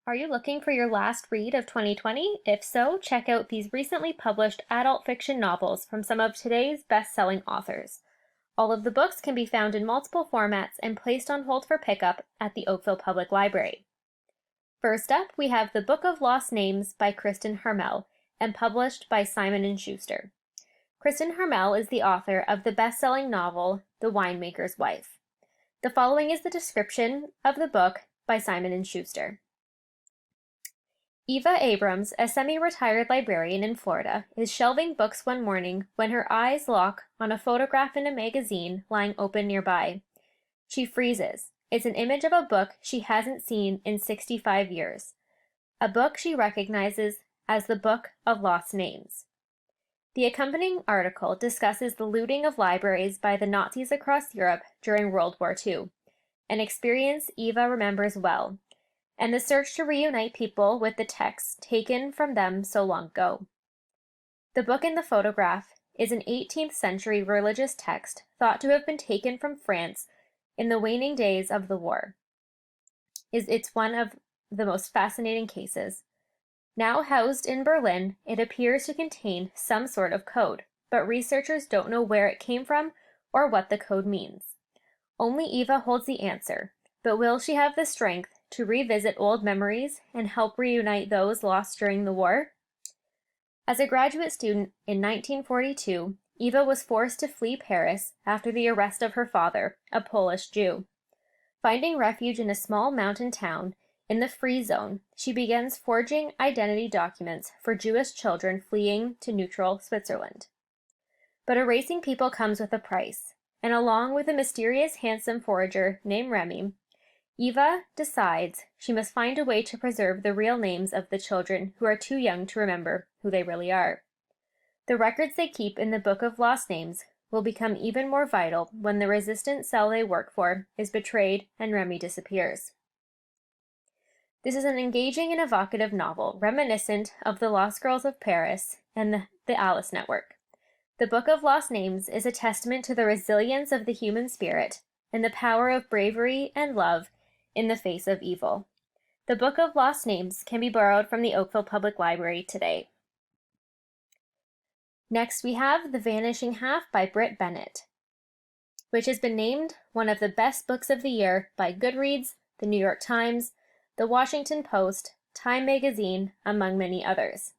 Are you looking for your last read of 2020? If so, check out these recently published adult fiction novels from some of today's best-selling authors. All of the books can be found in multiple formats and placed on hold for pickup at the Oakville Public Library. First up, we have The Book of Lost Names by Kristen Harmel and published by Simon & Schuster. Kristen Harmel is the author of the best-selling novel The Winemaker's Wife. The following is the description of the book by Simon & Schuster. Eva Abrams, a semi-retired librarian in Florida, is shelving books one morning when her eyes lock on a photograph in a magazine lying open nearby. She freezes. It's an image of a book she hasn't seen in 65 years. A book she recognizes as the Book of Lost Names. The accompanying article discusses the looting of libraries by the Nazis across Europe during World War II, an experience Eva remembers well, and the search to reunite people with the texts taken from them so long ago. The book in the photograph is an 18th century religious text thought to have been taken from France in the waning days of the war. It's one of the most fascinating cases. Now housed in Berlin, it appears to contain some sort of code, but researchers don't know where it came from or what the code means. Only Eva holds the answer, but will she have the strength to revisit old memories and help reunite those lost during the war? As a graduate student in 1942, Eva was forced to flee Paris after the arrest of her father, a Polish Jew. Finding refuge in a small mountain town in the Free Zone, she begins forging identity documents for Jewish children fleeing to neutral Switzerland. But erasing people comes with a price, and along with a mysterious handsome forager named Remy, Eva decides she must find a way to preserve the real names of the children who are too young to remember who they really are. The records they keep in the Book of Lost Names will become even more vital when the resistance cell they work for is betrayed and Remy disappears. This is an engaging and evocative novel reminiscent of The Lost Girls of Paris and the Alice Network. The Book of Lost Names is a testament to the resilience of the human spirit and the power of bravery and love in the face of evil. The Book of Lost Names can be borrowed from the Oakville Public Library today. Next, we have The Vanishing Half by Britt Bennett, which has been named one of the best books of the year by Goodreads, the New York Times, the Washington Post, Time Magazine, among many others.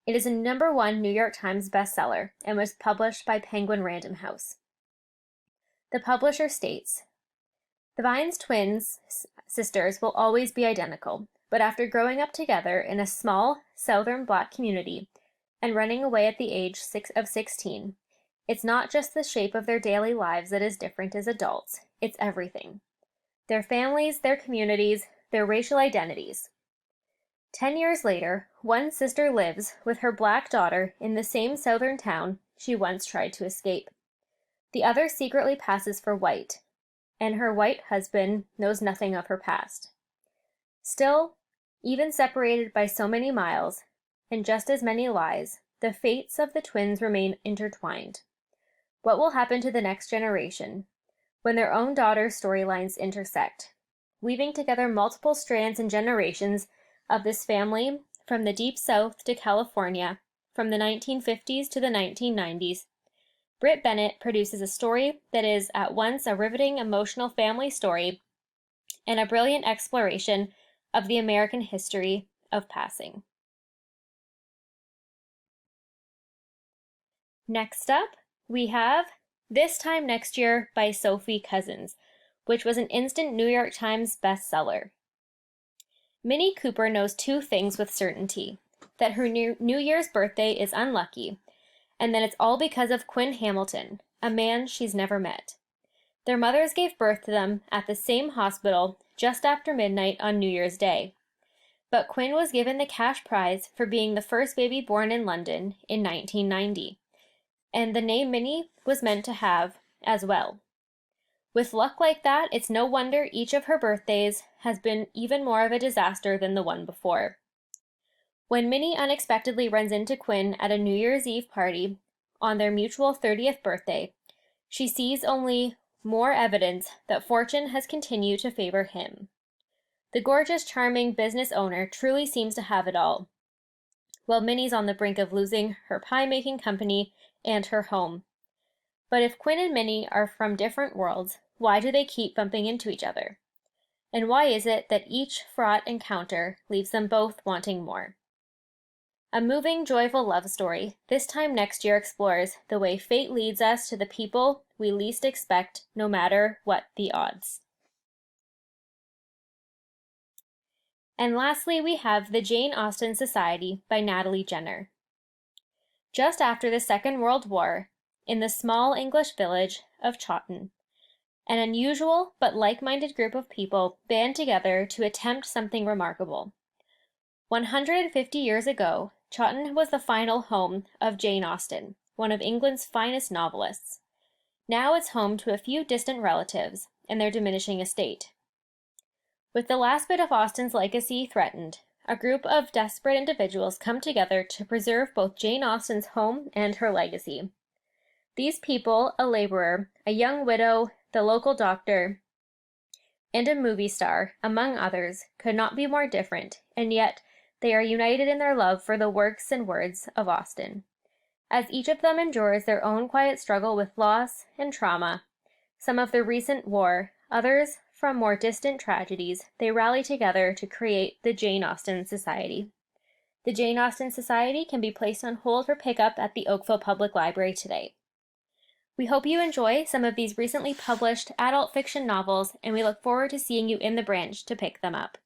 It is a #1 New York Times bestseller and was published by Penguin Random House. The publisher states, "The Vines twins sisters will always be identical, but after growing up together in a small southern Black community and running away at the age of 16, it's not just the shape of their daily lives that is different as adults, it's everything. Their families, their communities, their racial identities. 10 years later, one sister lives with her Black daughter in the same southern town she once tried to escape. The other secretly passes for white, and her white husband knows nothing of her past. Still, even separated by so many miles, and just as many lies, the fates of the twins remain intertwined. What will happen to the next generation when their own daughter's storylines intersect, weaving together multiple strands and generations of this family from the Deep South to California, from the 1950s to the 1990s? Britt Bennett produces a story that is at once a riveting emotional family story and a brilliant exploration of the American history of passing. Next up, we have This Time Next Year by Sophie Cousins, which was an instant New York Times bestseller. Minnie Cooper knows two things with certainty: that her New Year's birthday is unlucky, and that it's all because of Quinn Hamilton, a man she's never met. Their mothers gave birth to them at the same hospital just after midnight on New Year's Day. But Quinn was given the cash prize for being the first baby born in London in 1990, and the name Minnie was meant to have as well. With luck like that, it's no wonder each of her birthdays has been even more of a disaster than the one before. When Minnie unexpectedly runs into Quinn at a New Year's Eve party on their mutual 30th birthday, she sees only more evidence that fortune has continued to favor him. The gorgeous, charming business owner truly seems to have it all, while Minnie's on the brink of losing her pie-making company and her home. But if Quinn and Minnie are from different worlds, why do they keep bumping into each other? And why is it that each fraught encounter leaves them both wanting more? A moving, joyful love story, this time next year explores the way fate leads us to the people we least expect, no matter what the odds. And lastly, we have The Jane Austen Society by Natalie Jenner. Just after the Second World War, in the small English village of Chawton, an unusual but like-minded group of people band together to attempt something remarkable. 150 years ago, Chawton was the final home of Jane Austen, one of England's finest novelists. Now it's home to a few distant relatives and their diminishing estate. With the last bit of Austen's legacy threatened, a group of desperate individuals come together to preserve both Jane Austen's home and her legacy. These people, a laborer, a young widow, the local doctor, and a movie star, among others, could not be more different, and yet they are united in their love for the works and words of Austen. As each of them endures their own quiet struggle with loss and trauma, some of the recent war, others from more distant tragedies, they rally together to create the Jane Austen Society. The Jane Austen Society can be placed on hold for pickup at the Oakville Public Library today. We hope you enjoy some of these recently published adult fiction novels, and we look forward to seeing you in the branch to pick them up.